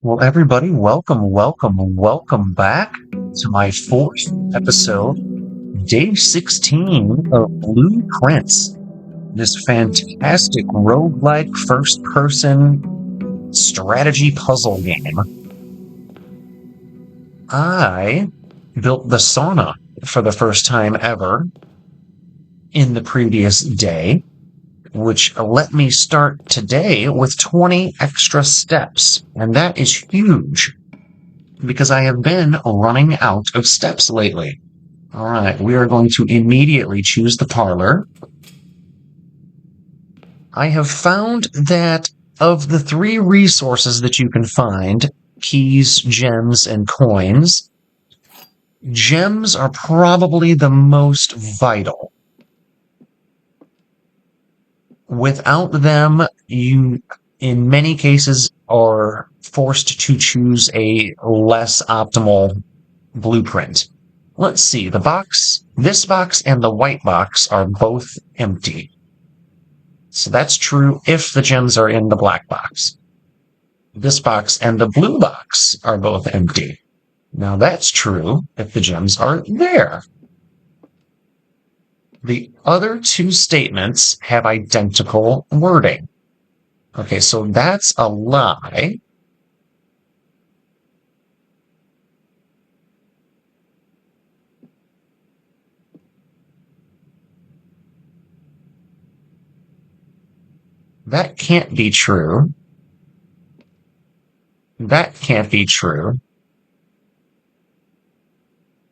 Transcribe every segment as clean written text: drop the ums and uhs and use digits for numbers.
Well, everybody, welcome back to my fourth episode, day 16 of Blueprints, this fantastic roguelike first-person strategy puzzle game. I built the sauna for the first time ever in the previous day, which let me start today with 20 extra steps, and that is huge, because I have been running out of steps lately. All right, we are going to immediately choose the parlor. I have found that of the three resources that you can find, keys, gems, and coins, gems are probably the most vital. Without them, you, in many cases, are forced to choose a less optimal blueprint. Let's see, this box and the white box are both empty. So that's true if the gems are in the black box. This box and the blue box are both empty. Now that's true if the gems are there. The other two statements have identical wording. Okay, so that's a lie. That can't be true. That can't be true.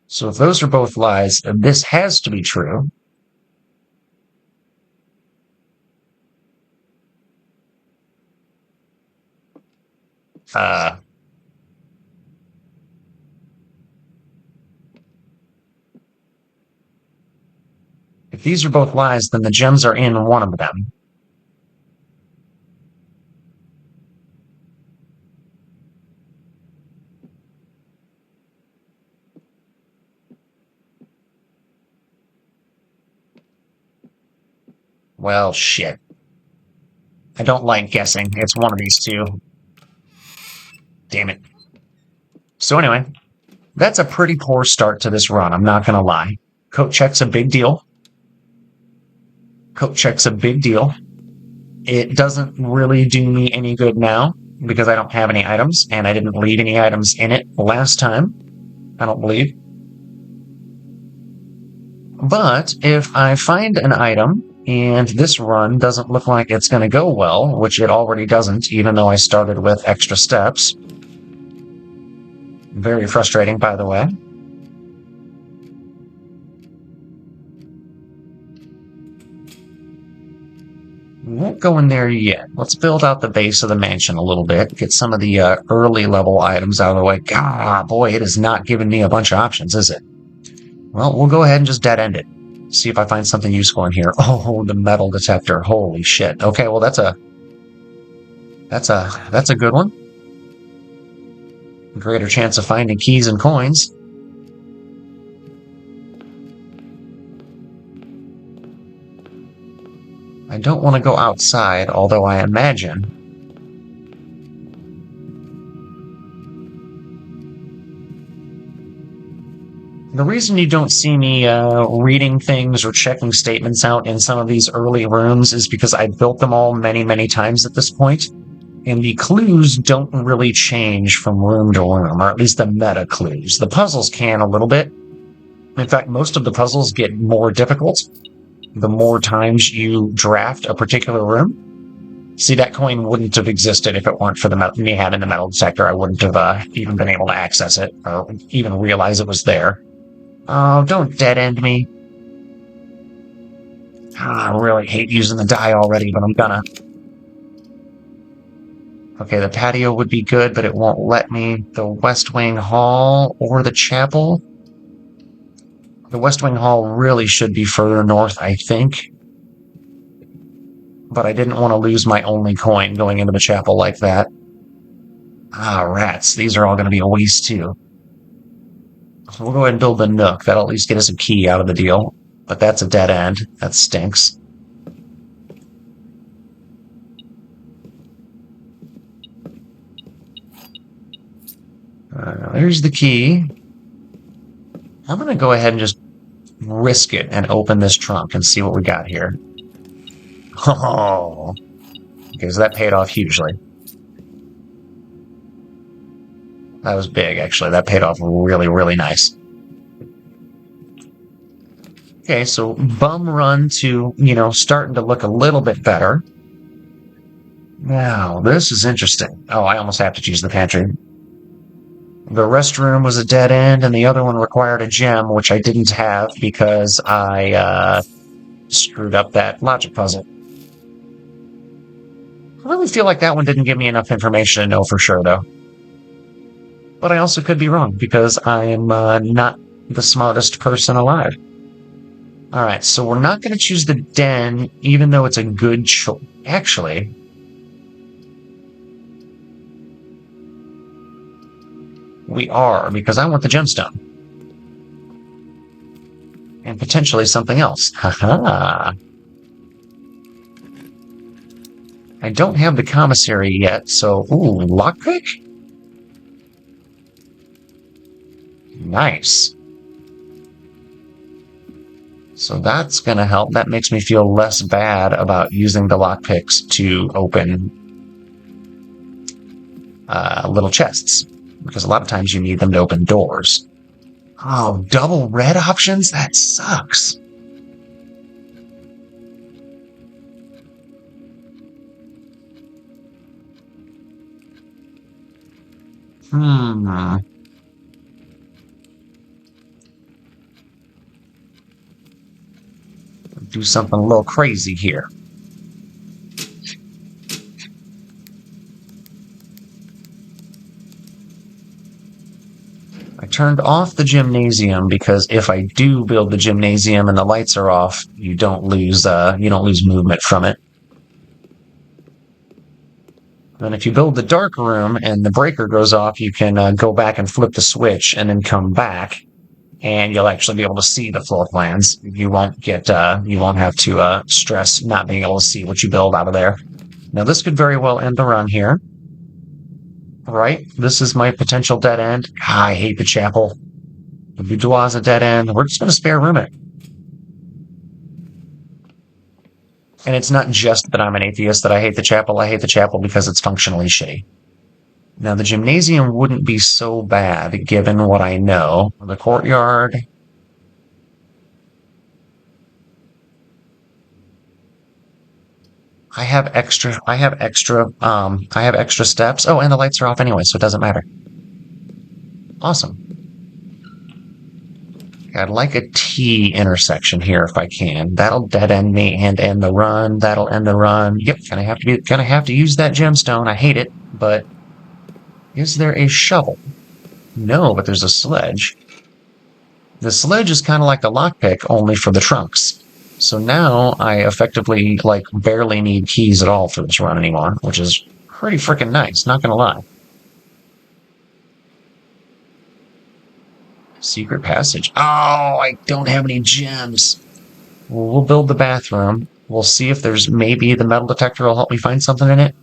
So if those are both lies, this has to be true. Uh, if these are both lies, then the gems are in one of them. Well, shit. I don't like guessing. It's one of these two. Damn it. So anyway, that's a pretty poor start to this run, I'm not gonna lie. Coat check's a big deal. Coat check's a big deal. It doesn't really do me any good now because I don't have any items, and I didn't leave any items in it last time, I don't believe. But if I find an item and this run doesn't look like it's going to go well, which it already doesn't, even though I started with extra steps. Very frustrating, by the way. We won't go in there yet. Let's build out the base of the mansion a little bit, get some of the early level items out of the way. God, boy, it is not giving me a bunch of options, is it? Well, we'll go ahead and just dead end it. See if I find something useful in here. Oh, the metal detector. Holy shit. Okay, well that's a good one. Greater chance of finding keys and coins. I don't want to go outside, although I imagine the reason you don't see me reading things or checking statements out in some of these early rooms is because I built them all many, many times at this point, and the clues don't really change from room to room, or at least the meta clues. The puzzles can a little bit. In fact, most of the puzzles get more difficult the more times you draft a particular room. See, that coin wouldn't have existed if it weren't for me having the metal detector. I wouldn't have even been able to access it or even realize it was there. Oh, don't dead end me. I really hate using the die already, but I'm gonna. Okay, the patio would be good, but it won't let me. The West Wing Hall or the chapel? The West Wing Hall really should be further north, I think. But I didn't want to lose my only coin going into the chapel like that. Ah, rats. These are all going to be a waste, too. We'll go ahead and build the Nook. That'll at least get us a key out of the deal. But that's a dead end. That stinks. There's the key. I'm going to go ahead and just risk it and open this trunk and see what we got here. Oh. Okay, so that paid off hugely. That was big, actually. That paid off really, really nice. Okay, so bum run to, starting to look a little bit better. Now, this is interesting. Oh, I almost have to choose the pantry. The restroom was a dead end, and the other one required a gem, which I didn't have because I screwed up that logic puzzle. I really feel like that one didn't give me enough information to know for sure, though. But I also could be wrong, because I am not the smartest person alive. Alright, so we're not going to choose the den, even though it's a good choice. Actually, we are, because I want the gemstone. And potentially something else. Haha. I don't have the commissary yet, so... Ooh, lockpick? Nice. So that's going to help. That makes me feel less bad about using the lockpicks to open little chests. Because a lot of times you need them to open doors. Oh, double red options? That sucks. Do something a little crazy here. I turned off the gymnasium because if I do build the gymnasium and the lights are off, you don't lose movement from it. Then if you build the dark room and the breaker goes off, you can go back and flip the switch and then come back, and you'll actually be able to see the floor plans. You won't have to stress not being able to see what you build out of there. Now this could very well end the run here. Right? This is my potential dead end. I hate the chapel. The boudoir is a dead end. We're just going to spare room it. And it's not just that I'm an atheist that I hate the chapel. I hate the chapel because it's functionally shitty. Now, the gymnasium wouldn't be so bad, given what I know. The courtyard... I have extra steps. Oh, and the lights are off anyway, so it doesn't matter. Awesome. I'd like a T intersection here if I can. That'll dead end me and end the run. That'll end the run. Yep, gonna have to use that gemstone. I hate it, but is there a shovel? No, but there's a sledge. The sledge is kind of like the lockpick, only for the trunks. So now I effectively, barely need keys at all for this run anymore, which is pretty freaking nice, not gonna lie. Secret passage. Oh, I don't have any gems. We'll build the bathroom. We'll see if there's maybe the metal detector will help me find something in it.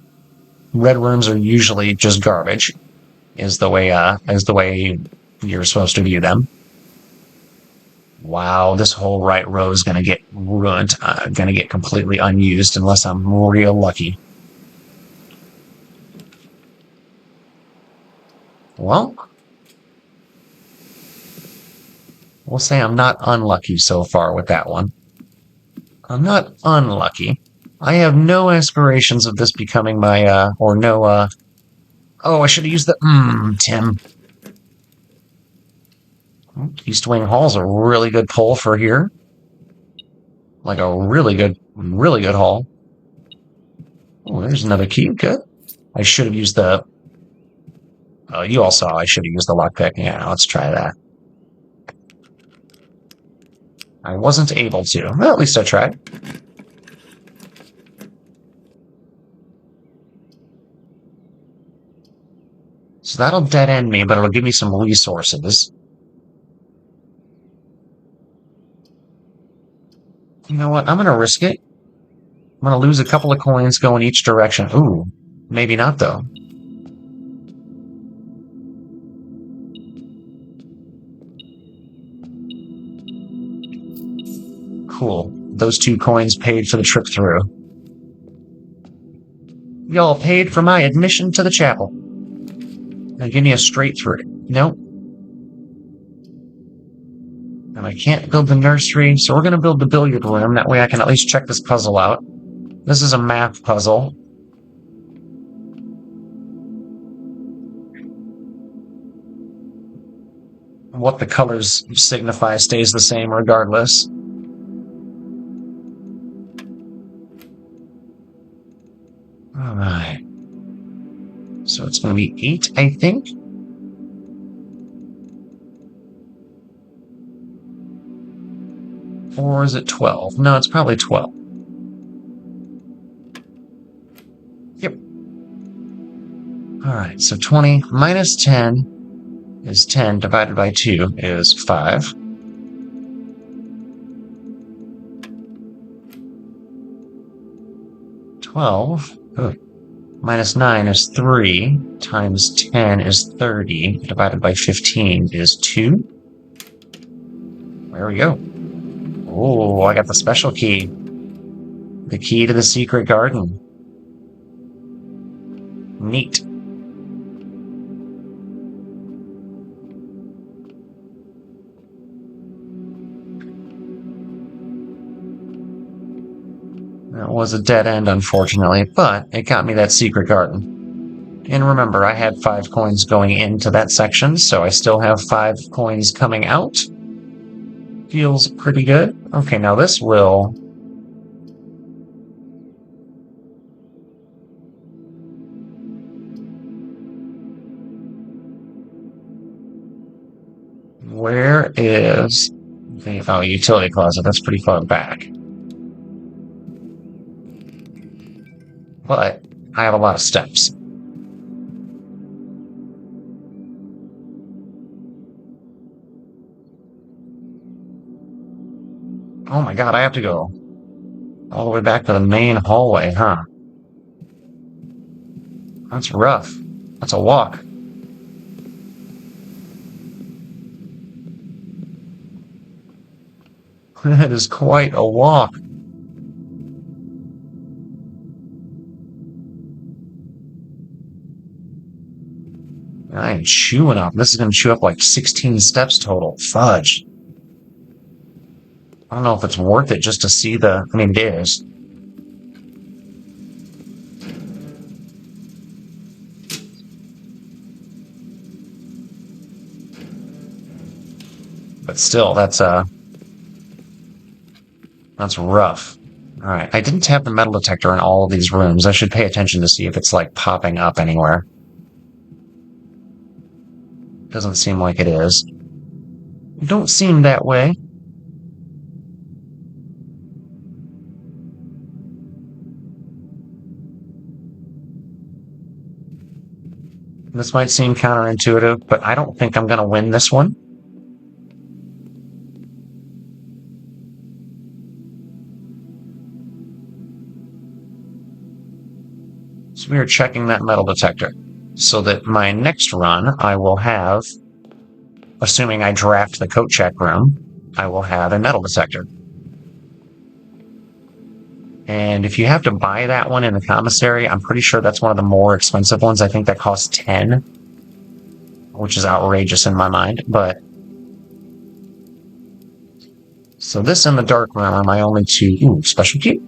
Red rooms are usually just garbage, is the way you're supposed to view them. Wow, this whole right row is going to get ruined. Going to get completely unused unless I'm real lucky. Well, we'll say I'm not unlucky so far with that one. I'm not unlucky. I have no aspirations of this becoming my, oh, I should have used the, Tim. East Wing Hall's a really good pull for here. Like a really good haul. Oh, there's another key. Good. I should have used the... you all saw I should have used the lockpick. Yeah, let's try that. I wasn't able to. Well, at least I tried. So that'll dead end me, but it'll give me some resources. You know what? I'm going to risk it. I'm going to lose a couple of coins going each direction. Ooh, maybe not, though. Cool. Those 2 coins paid for the trip through. Y'all paid for my admission to the chapel. Now give me a straight through. Nope. And I can't build the nursery, so we're going to build the billiard room. That way I can at least check this puzzle out. This is a math puzzle. What the colors signify stays the same regardless. Alright. So it's going to be 8, I think. Or is it 12? No, it's probably 12. Yep. Alright, so 20 minus 10 is 10 divided by 2 is 5. Minus 9 is 3, times 10 is 30, divided by 15 is 2. There we go. Oh, I got the special key. The key to the secret garden. Neat. That was a dead end, unfortunately, but it got me that secret garden. And remember, I had 5 coins going into that section, so I still have 5 coins coming out. Feels pretty good. Okay, now this will... Where is the... Oh, utility closet. That's pretty far back. But I have a lot of steps. Oh my god, I have to go all the way back to the main hallway, huh? That's rough. That's a walk. That is quite a walk. I am chewing up. This is going to chew up like 16 steps total. Fudge. I don't know if it's worth it just to see the... I mean, it is. But still, that's rough. Alright, I didn't tap the metal detector in all of these rooms. I should pay attention to see if it's, like, popping up anywhere. Doesn't seem like it is. Don't seem that way. This might seem counterintuitive, but I don't think I'm going to win this one. So we are checking that metal detector. So that my next run, I will have, assuming I draft the coat check room, I will have a metal detector. And if you have to buy that one in the commissary, I'm pretty sure that's one of the more expensive ones. I think that costs 10, which is outrageous in my mind, but... So this and the dark room are my only 2... Ooh, special key?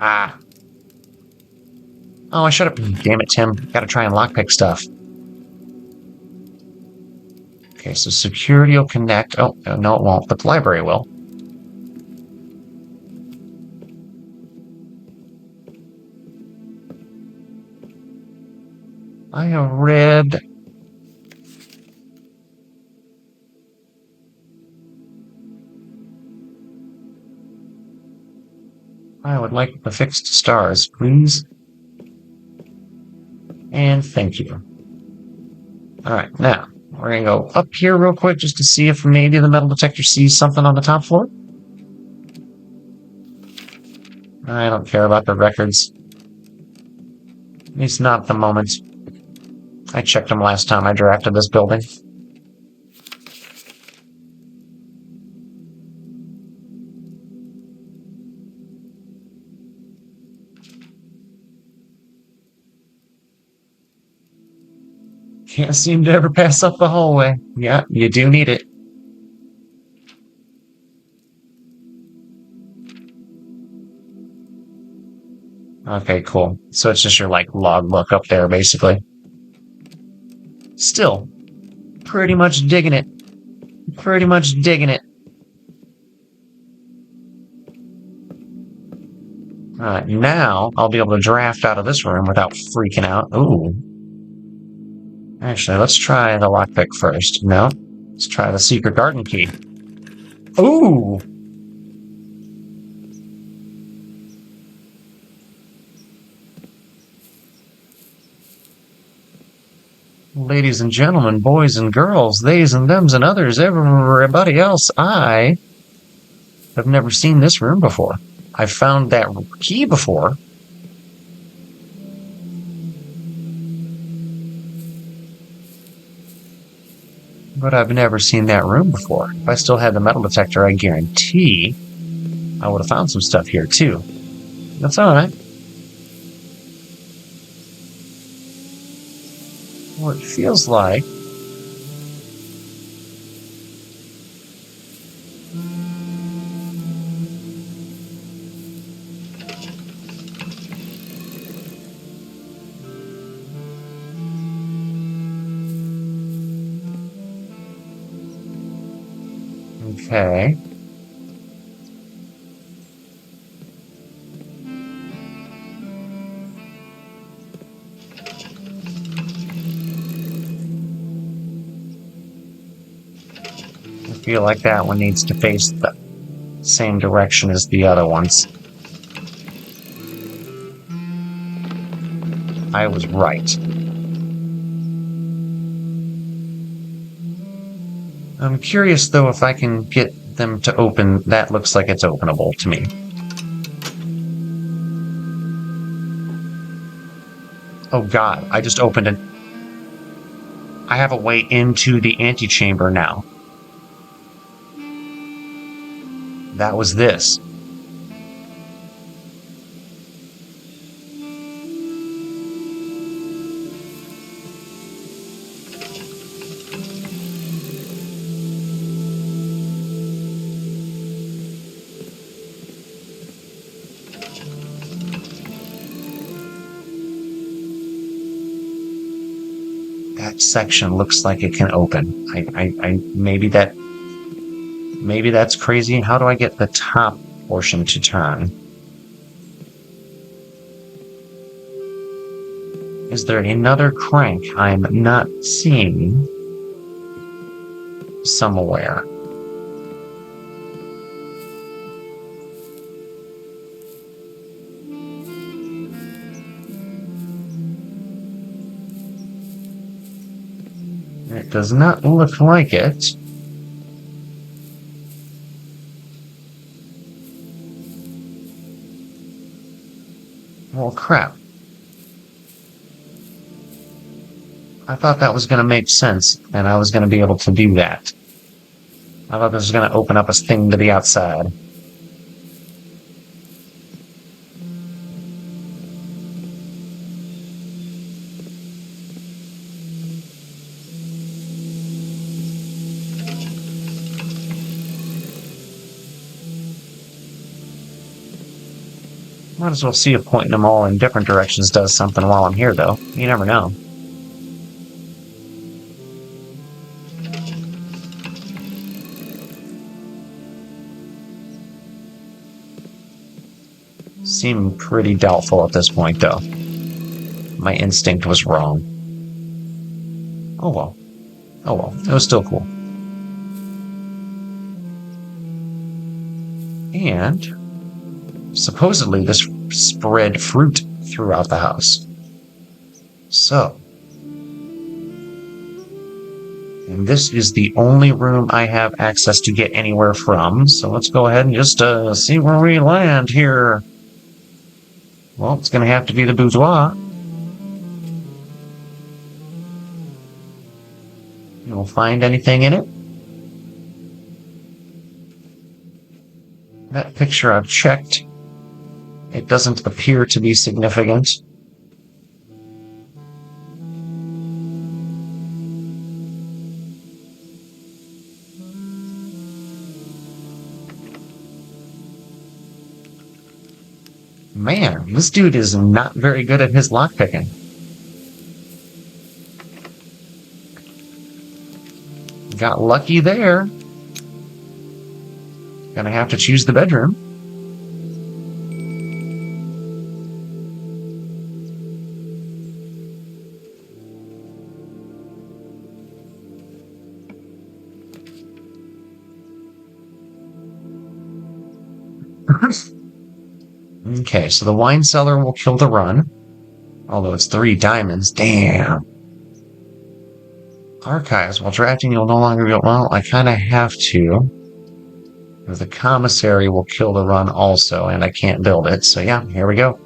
Ah. Oh, I should have... Damn it, Tim. Gotta try and lockpick stuff. Okay, so security will connect... Oh, no it won't, but the library will. I have read... I would like the fixed stars, please. And thank you. Alright, now, we're going to go up here real quick just to see if maybe the metal detector sees something on the top floor. I don't care about the records. At least not at the moment. I checked them last time I drafted this building. Can't seem to ever pass up the hallway. Yeah, you do need it. Okay, cool. So it's just your, like, logbook up there, basically. Still, pretty much digging it. Pretty much digging it. Alright, now I'll be able to draft out of this room without freaking out. Ooh. Actually, let's try the lockpick first. No? Let's try the secret garden key. Ooh! Ladies and gentlemen, boys and girls, theys and thems and others, everybody else, I have never seen this room before. I've found that key before. But I've never seen that room before. If I still had the metal detector, I guarantee I would have found some stuff here too. That's alright. Well, it feels like okay. I feel like that one needs to face the same direction as the other ones. I was right. I'm curious, though, if I can get them to open. That looks like it's openable to me. Oh god, I just opened it. I have a way into the antechamber now. That was this. That section looks like it can open. Maybe that's crazy. How do I get the top portion to turn? Is there another crank I'm not seeing somewhere? It does not look like it. Well, crap. I thought that was going to make sense, and I was going to be able to do that. I thought this was going to open up a thing to the outside. Might as well see if pointing them all in different directions does something while I'm here, though. You never know. Seem pretty doubtful at this point, though. My instinct was wrong. Oh well. Oh well. It was still cool. And supposedly this spread fruit throughout the house. So. And this is the only room I have access to get anywhere from. So let's go ahead and just see where we land here. Well, it's going to have to be the boudoir. You'll find anything in it? That picture I've checked. It doesn't appear to be significant. This dude is not very good at his lockpicking. Got lucky there. Gonna have to choose the bedroom. Okay, so the wine cellar will kill the run. Although it's 3 diamonds. Damn. Archives. While drafting, you'll no longer be... Well, I kind of have to. The commissary will kill the run also, and I can't build it. So yeah, here we go.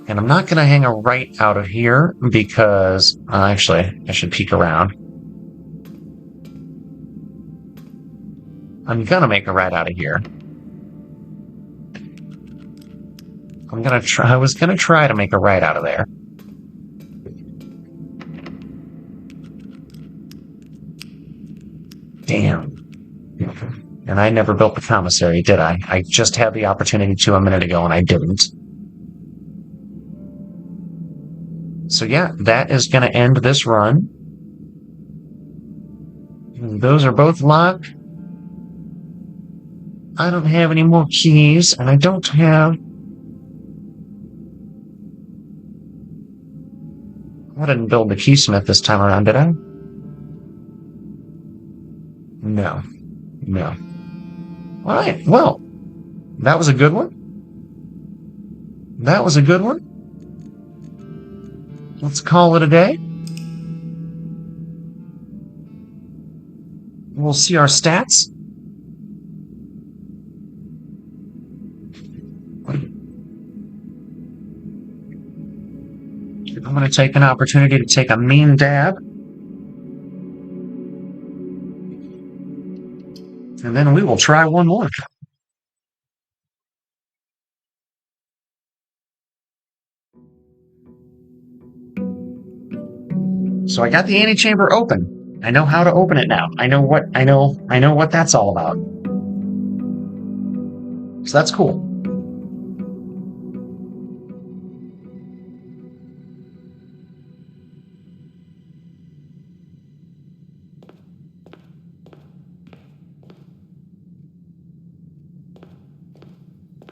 And I'm not going to hang a right out of here because... actually, I should peek around. I'm going to make a right out of here. I was gonna try to make a right out of there. Damn. And I never built the commissary, did I? I just had the opportunity to a minute ago and I didn't. So yeah, that is gonna end this run. Those are both locked. I don't have any more keys, and I don't have... I didn't build the keysmith this time around, did I? No. No. Alright, well, that was a good one. That was a good one. Let's call it a day. We'll see our stats. I'm going to take an opportunity to take a mean dab. And then we will try one more. So I got the antechamber open. I know how to open it now. I know what that's all about. So that's cool.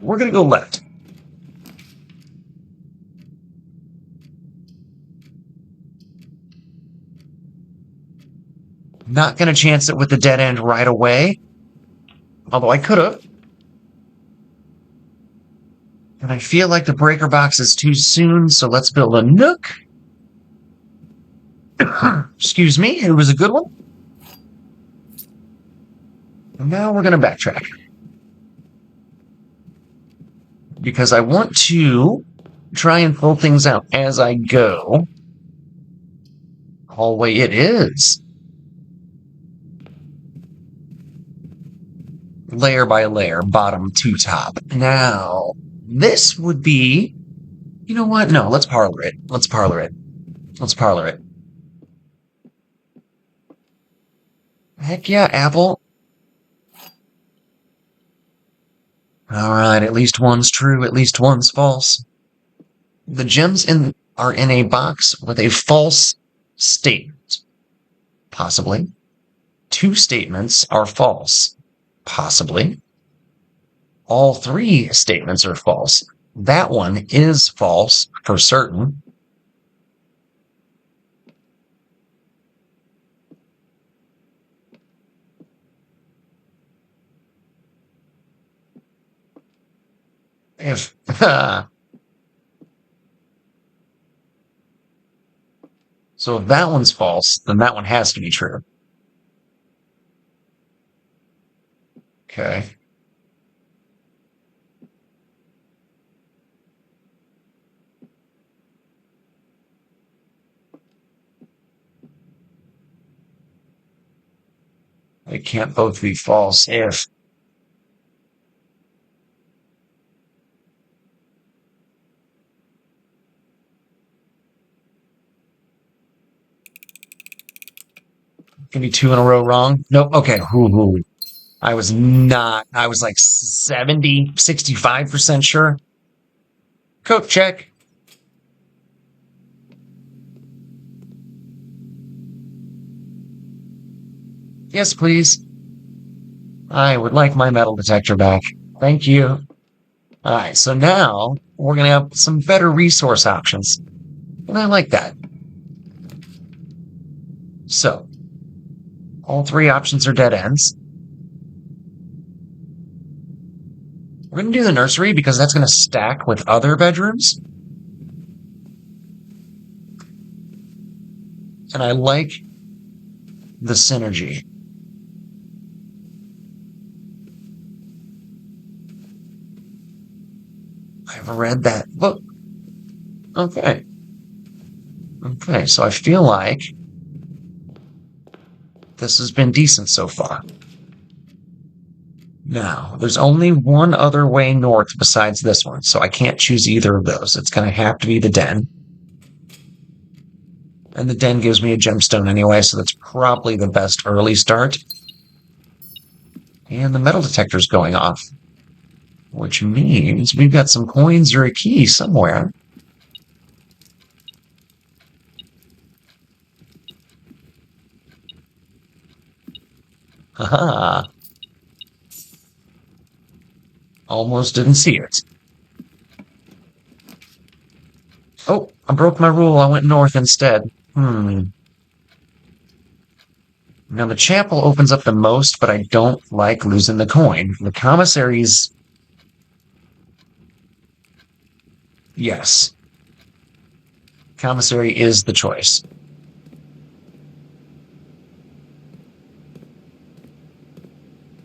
We're going to go left. Not going to chance it with the dead end right away. Although I could have. And I feel like the breaker box is too soon, so let's build a nook. Excuse me, it was a good one. And now we're going to backtrack. Because I want to try and pull things out as I go. Hallway it is. Layer by layer, bottom to top. Now, this would be... You know what? No, let's parlor it. Let's parlor it. Let's parlor it. Heck yeah, Apple. Alright, at least one's true, at least one's false. The gems are in a box with a false statement. Possibly. 2 statements are false. Possibly. All 3 statements are false. That one is false for certain. If so, if that one's false, then that one has to be true. Okay. They can't both be false if... Can be 2 in a row wrong? Nope. Okay. I was like 65% sure. Coat check. Yes, please. I would like my metal detector back. Thank you. Alright, so now we're going to have some better resource options. And I like that. So, all three options are dead ends. We're going to do the nursery because that's going to stack with other bedrooms. And I like the synergy. I've read that book. Okay. Okay, so I feel like this has been decent so far. Now, there's only one other way north besides this one, so I can't choose either of those. It's going to have to be the den. And the den gives me a gemstone anyway, so that's probably the best early start. And the metal detector's going off, which means we've got some coins or a key somewhere. Haha. Almost didn't see it. Oh, I broke my rule. I went north instead. Now the chapel opens up the most, but I don't like losing the coin. The commissaries... Yes. Commissary is the choice.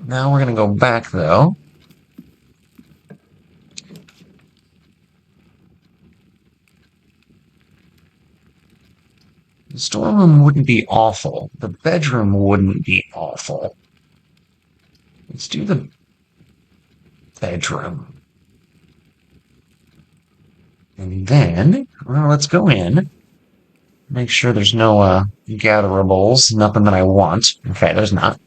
Now we're going to go back, though. The storeroom wouldn't be awful. The bedroom wouldn't be awful. Let's do the bedroom. And then, well, let's go in. Make sure there's no gatherables. Nothing that I want. Okay, there's not.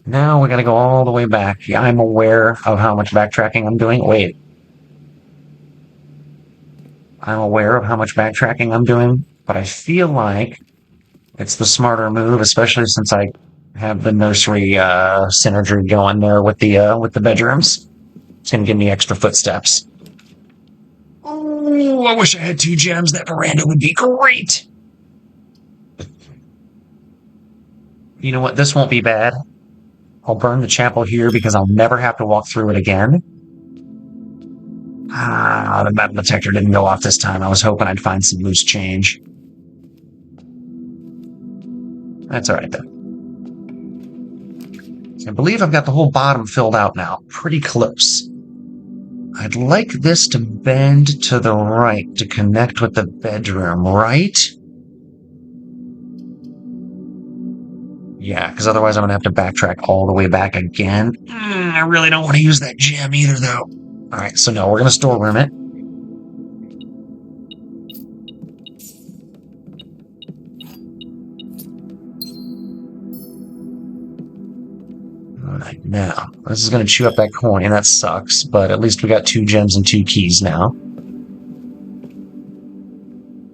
Now we gotta go all the way back. Yeah, I'm aware of how much backtracking I'm doing. Wait. I'm aware of how much backtracking I'm doing, but I feel like it's the smarter move, especially since I have the nursery synergy going there with the bedrooms. It's gonna give me extra footsteps. Oh, I wish I had 2 gems. That veranda would be great. You know what? This won't be bad. I'll burn the chapel here because I'll never have to walk through it again. Ah, the metal detector didn't go off this time. I was hoping I'd find some loose change. That's alright, though. I believe I've got the whole bottom filled out now. Pretty close. I'd like this to bend to the right to connect with the bedroom, right? Yeah, because otherwise I'm going to have to backtrack all the way back again. I really don't want to use that gem either, though. Alright, so no, we're going to storeroom it. Alright, now, this is going to chew up that coin, and that sucks, but at least we got 2 gems and 2 keys now.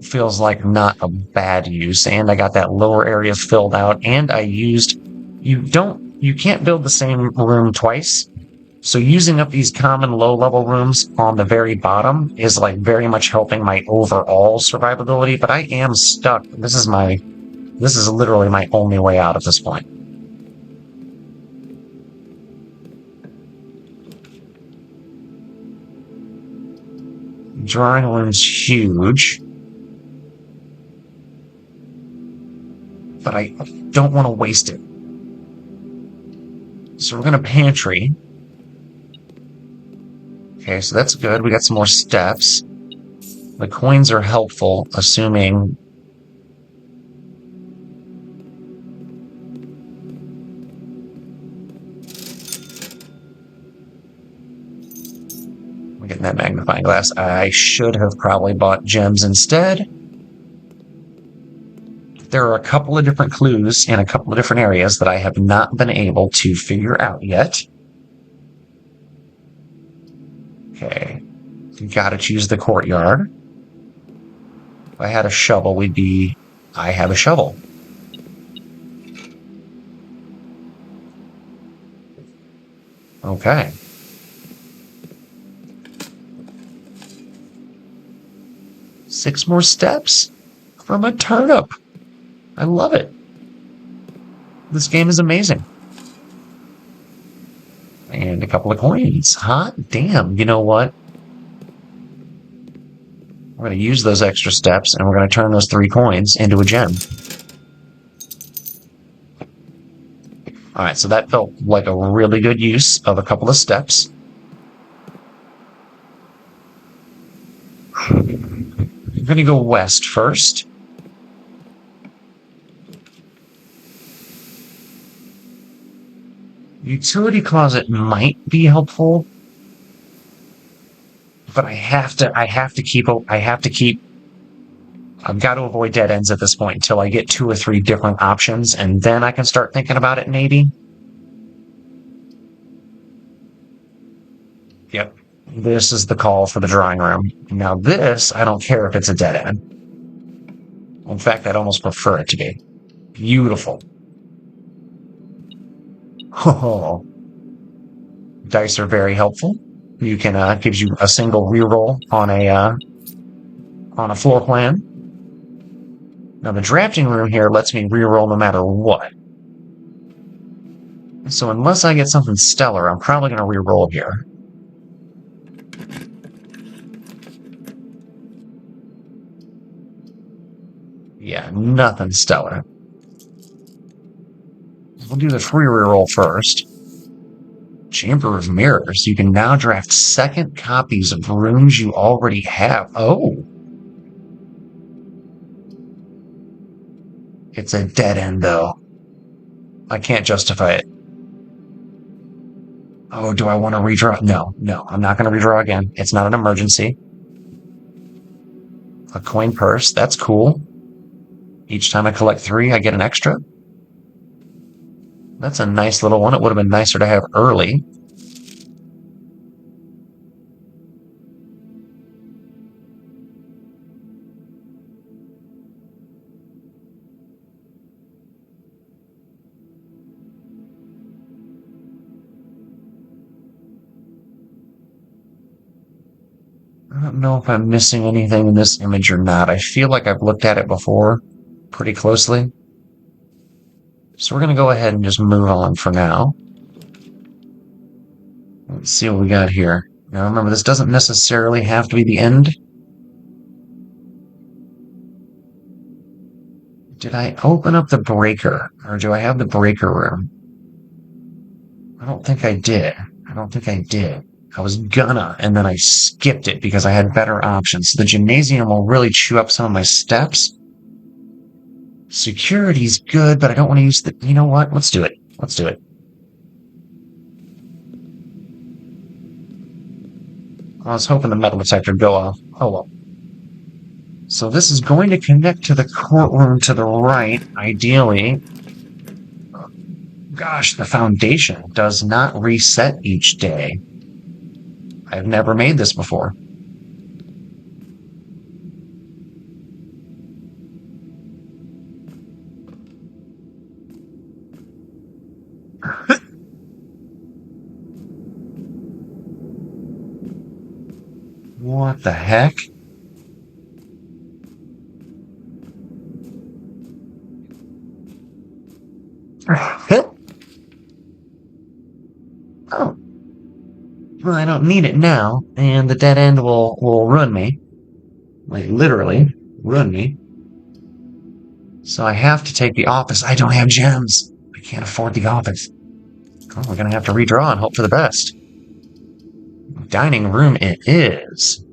Feels like not a bad use, and I got that lower area filled out, and I used... You can't build the same room twice, so using up these common low-level rooms on the very bottom is like very much helping my overall survivability, but I am stuck. This is literally my only way out at this point. Drawing room's huge. But I don't want to waste it. So we're going to pantry. Okay, so that's good. We got some more steps. The coins are helpful, assuming... I'm getting that magnifying glass. I should have probably bought gems instead. There are a couple of different clues in a couple of different areas that I have not been able to figure out yet. Okay. Gotta choose the courtyard. If I had a shovel, we'd be... I have a shovel. Okay. Six more steps from a turnip. I love it. This game is amazing. And a couple of coins. Hot damn. You know what? We're going to use those extra steps, and we're going to turn those 3 coins into a gem. Alright, so that felt like a really good use of a couple of steps. I'm going to go west first. Utility closet might be helpful, but I've got to avoid dead ends at this point until I get 2 or 3 different options, and then I can start thinking about it, maybe. Yep. This is the call for the drawing room. Now this, I don't care if it's a dead end. In fact, I'd almost prefer it to be. Beautiful. Oh. Dice are very helpful. You can, gives you a single reroll on a floor plan. Now the drafting room here lets me reroll no matter what. So unless I get something stellar, I'm probably going to reroll here. Yeah, nothing stellar. We'll do the free reroll first. Chamber of Mirrors. You can now draft second copies of rooms you already have. Oh. It's a dead end, though. I can't justify it. Oh, do I want to redraw? No, I'm not going to redraw again. It's not an emergency. A coin purse. That's cool. Each time I collect 3, I get an extra. That's a nice little one. It would have been nicer to have early. I don't know if I'm missing anything in this image or not. I feel like I've looked at it before pretty closely. So we're going to go ahead and just move on for now. Let's see what we got here. Now remember, this doesn't necessarily have to be the end. Did I open up the breaker? Or do I have the breaker room? I don't think I did. I was gonna, and then I skipped it because I had better options. The gymnasium will really chew up some of my steps. Security's good, but I don't want to use the... You know what? Let's do it. I was hoping the metal detector would go off. Oh well. So this is going to connect to the courtroom to the right, ideally. Gosh, the foundation does not reset each day. I've never made this before. What the heck? Oh. Well, I don't need it now, and the dead end will ruin me. Like, literally, ruin me. So I have to take the office. I don't have gems. I can't afford the office. Oh, we're gonna have to redraw and hope for the best. Dining room it is.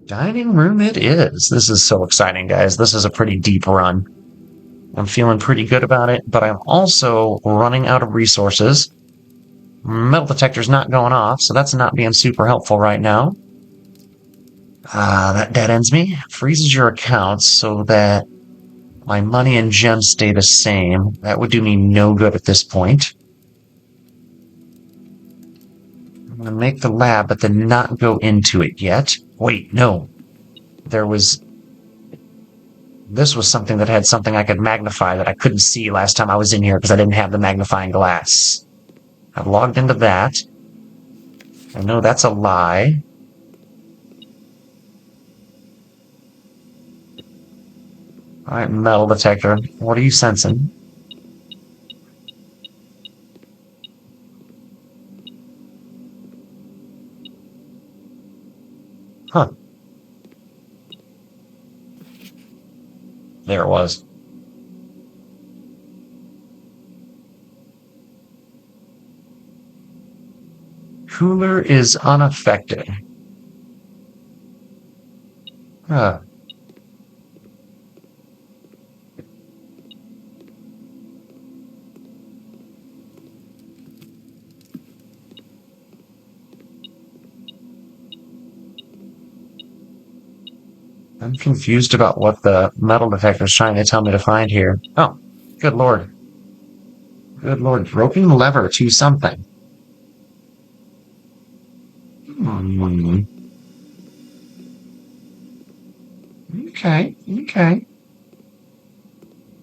Dining room it is. This is so exciting, guys. This is a pretty deep run. I'm feeling pretty good about it, but I'm also running out of resources. Metal detector's not going off, so that's not being super helpful right now. That dead ends me. Freezes your accounts so that My money and gems stay the same. That would do me no good at this point. I'm going to make the lab, but then not go into it yet. Wait, no. This was something that had something I could magnify that I couldn't see last time I was in here because I didn't have the magnifying glass. I've logged into that. I know that's a lie. Alright, metal detector. What are you sensing? Huh. There it was. Cooler is unaffected. Huh. I'm confused about what the metal detector is trying to tell me to find here. Oh, good lord. Good lord. Groping lever to something. Okay, okay.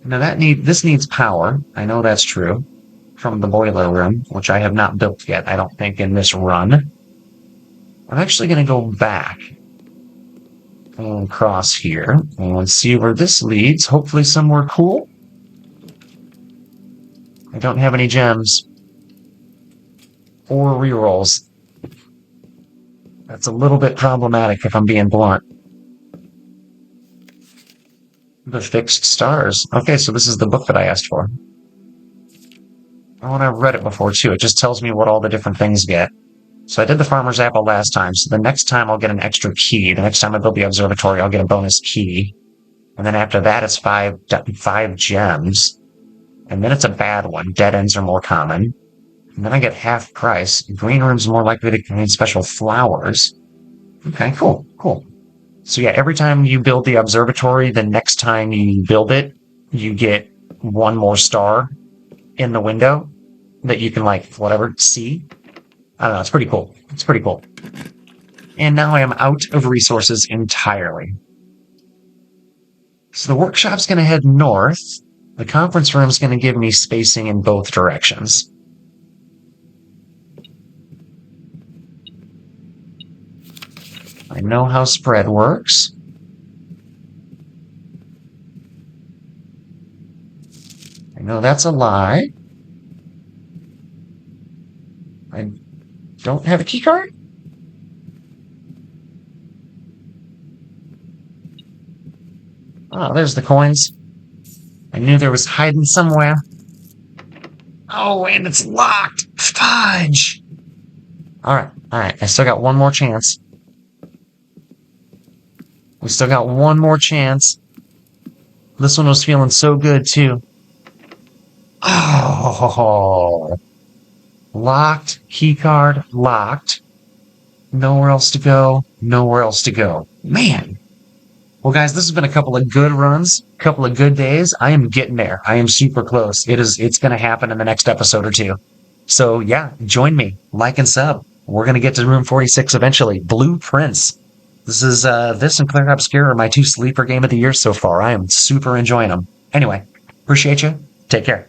Now this needs power. I know that's true. From the boiler room, which I have not built yet, I don't think, in this run. I'm actually going to go back and cross here and see where this leads. Hopefully somewhere cool. I don't have any gems or rerolls. That's a little bit problematic if I'm being blunt. The fixed stars. Okay, so this is the book that I asked for. Oh, and I've read it before too. It just tells me what all the different things get. So I did the farmer's apple last time, so the next time I'll get an extra key. The next time I build the observatory, I'll get a bonus key. And then after that, it's five gems. And then it's a bad one. Dead ends are more common. And then I get half price. Green room's more likely to contain special flowers. Okay, cool, cool. So yeah, every time you build the observatory, the next time you build it, you get one more star in the window that you can, like, whatever, see. I don't know, it's pretty cool. It's pretty cool. And now I am out of resources entirely. So the workshop's going to head north. The conference room's going to give me spacing in both directions. I know how spread works. I know that's a lie. I don't have a keycard? Oh, there's the coins. I knew there was hiding somewhere. Oh, and it's locked! Fudge! Alright, I still got one more chance. We still got one more chance. This one was feeling so good, too. Oh! Locked, keycard, locked. Nowhere else to go, nowhere else to go. Man! Well, guys, this has been a couple of good runs, a couple of good days. I am getting there. I am super close. It's going to happen in the next episode or two. So, yeah, join me. Like and sub. We're going to get to room 46 eventually. Blueprints. This and Clear Obscure are my two sleeper game of the year so far. I am super enjoying them. Anyway, appreciate you. Take care.